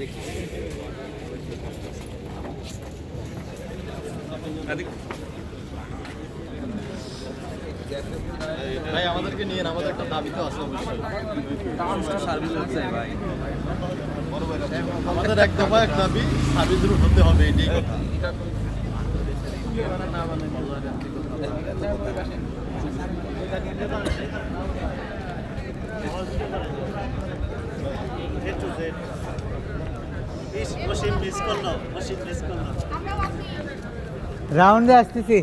ভাই আমাদেরকে নিয়ে আমাদের একটা দাবি তো আছে অবশ্যই। ভাই আমাদের এক দফা এক দাবি সার্ভিস রুট হতে হবে, এটাই কথা। রাউন্ডে আসতেছি,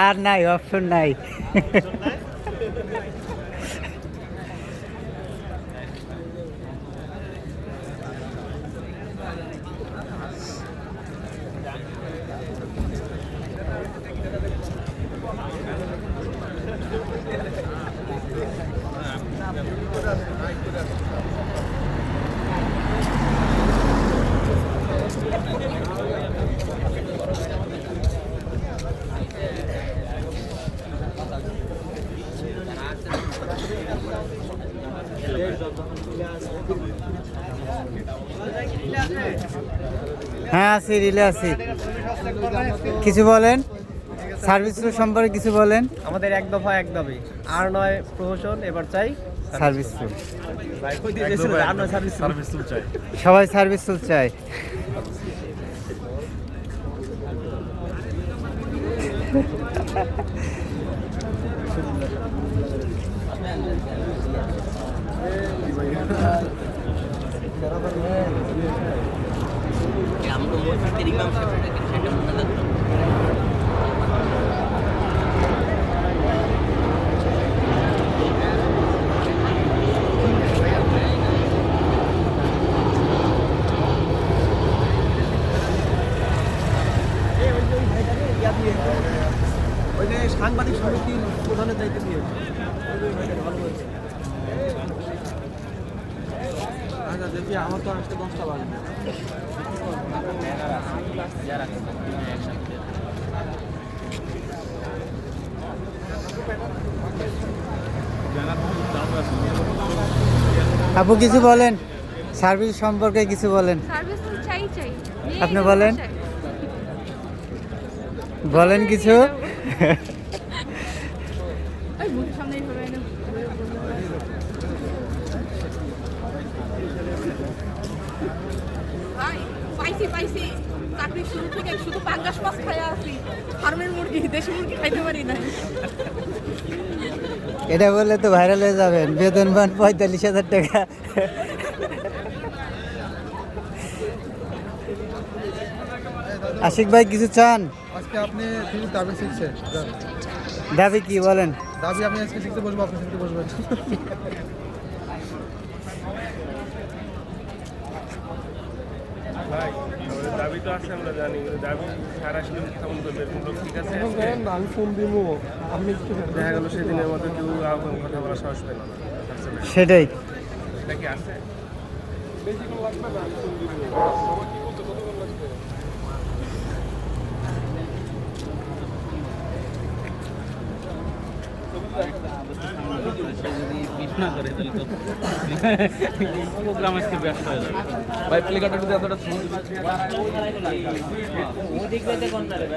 আর নাই অপশন নাই। হ্যাঁ আছি, রিলে আছি। কিছু বলেন, সার্ভিস রুট সম্পর্কে কিছু বলেন। আমাদের এক দফা এক দাবি, আর নয় প্রমোশন, এবার চাই সার্ভিস রুট। সার্ভিস রুট চাই। সবাই সার্ভিস রুট চায়। সাংবাদিক সমিতির প্রধানের দায়িত্ব দিয়ে আচ্ছা দেখি, আমার তো আসতে 10টা বাজবে। আপু কিছু বলেন, সার্ভিস সম্পর্কে কিছু বলেন। সার্ভিস তো চাই। আপনি বলেন, বলেন কিছু। ওই মুখের সামনেই হবে না। ভাই পাইছি চাকরি শুরু থেকে শুধু পাঙ্গাস মাছ খাইয়া আছি, ফার্মের মুরগি, দেশি মুরগি খাইতে পারি না। এটা বললে তো ভাইরাল হয়ে যাবেন। বেতন পান 45,000 টাকা। আশিক ভাই কিছু চান? আজকে আপনি শুধু দাবি শিখছেন, দাবি কি বলেন? দাবি আমি আজকে শিখতে বসবো, আপনি শিখতে বসবেন। ভাই দাবি তো আছে, আমরা জানি, দাবি সারা শিডিউল কেমন করবে, লোক ঠিক আছে? আমি ফোন দিব, আপনি দেখা গেল সেদিনের মতো কেউ কথা বলার সাহস পেল না। সেটাই। এটা কি আছে? ভাই প্লে কার্ডটা এতটা